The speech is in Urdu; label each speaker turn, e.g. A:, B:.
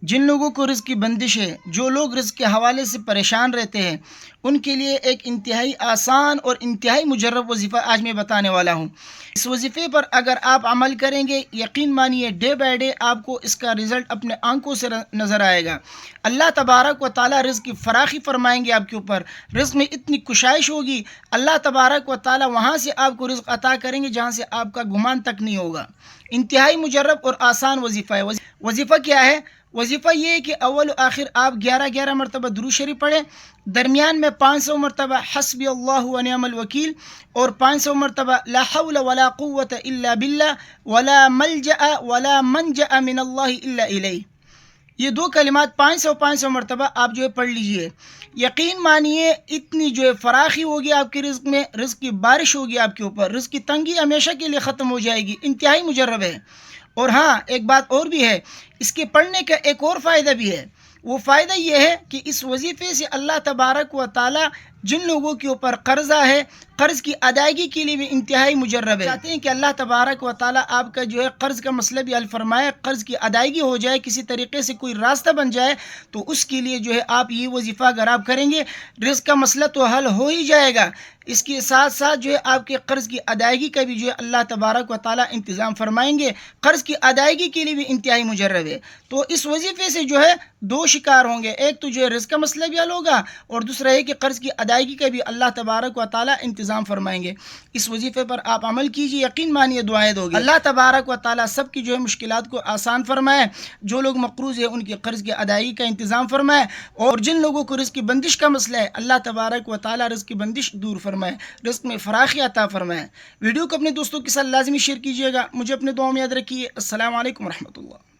A: جن لوگوں کو رزق کی بندش ہے، جو لوگ رزق کے حوالے سے پریشان رہتے ہیں، ان کے لیے ایک انتہائی آسان اور انتہائی مجرب وظیفہ آج میں بتانے والا ہوں۔ اس وظیفے پر اگر آپ عمل کریں گے، یقین مانیے ڈے بائی ڈے آپ کو اس کا رزلٹ اپنے آنکھوں سے نظر آئے گا۔ اللہ تبارک و تعالیٰ رزق کی فراخی فرمائیں گے آپ کے اوپر، رزق میں اتنی کشائش ہوگی، اللہ تبارک و تعالیٰ وہاں سے آپ کو رزق عطا کریں گے جہاں سے آپ کا گمان تک نہیں ہوگا۔ انتہائی مجرب اور آسان وظیفہ ہے۔ وظیفہ کیا ہے؟ وظیفہ یہ ہے کہ اول و آخر آپ 11 مرتبہ درود شریف پڑھیں، درمیان میں 500 مرتبہ حسبی اللہ و نعم الوکیل، اور 500 مرتبہ لا حول ولا قوت الا باللہ ولا ملجأ ولا منجأ من اللہ الا الیہ۔ یہ دو کلمات 500 مرتبہ آپ جو ہے پڑھ لیجئے۔ یقین مانیے اتنی جو ہے فراخی ہوگی آپ کے رزق میں، رزق کی بارش ہوگی آپ کے اوپر، رزق کی تنگی ہمیشہ کے لیے ختم ہو جائے گی۔ انتہائی مجرب ہے۔ اور ہاں ایک بات اور بھی ہے، اس کے پڑھنے کا ایک اور فائدہ بھی ہے۔ وہ فائدہ یہ ہے کہ اس وظیفے سے اللہ تبارک و تعالی جن لوگوں کے اوپر قرضہ ہے، قرض کی ادائیگی کے لیے بھی انتہائی مجرب ہے۔ چاہتے ہیں کہ اللہ تبارک و تعالی آپ کا جو ہے قرض کا مسئلہ بھی حل فرمائے، قرض کی ادائیگی ہو جائے، کسی طریقے سے کوئی راستہ بن جائے، تو اس کے لیے جو ہے آپ یہ وظیفہ اگر آپ کریں گے، رزق کا مسئلہ تو حل ہو ہی جائے گا، اس کے ساتھ ساتھ جو ہے آپ کے قرض کی ادائیگی کا بھی جو ہے اللہ تبارک و تعالی انتظام فرمائیں گے۔ قرض کی ادائیگی کے لیے بھی انتہائی مجرب ہے۔ تو اس وظیفے سے جو ہے دو شکار ہوں گے، ایک تو جو ہے رزق کا مسئلہ بھی حل ہوگا، اور دوسرا ہے کہ قرض کی ادائیگی کا بھی اللہ تبارک و تعالی انتظام فرمائیں گے۔ اس وظیفے پر آپ عمل کیجیے، یقین مانیے دعائیں دو گے۔ اللہ تبارک و تعالی سب کی جو ہے مشکلات کو آسان فرمائے، جو لوگ مقروض ہیں ان کی قرض کی ادائیگی کا انتظام فرمائے، اور جن لوگوں کو رزق کی بندش کا مسئلہ ہے اللہ تبارک و تعالی رزق کی بندش دور فرمائے، رزق میں فراخی عطا فرمائے۔ ویڈیو کو اپنے دوستوں کے ساتھ لازمی شیئر کیجیے گا، مجھے اپنے دعاؤں میں یاد رکھیے۔ السلام علیکم ورحمۃ اللہ۔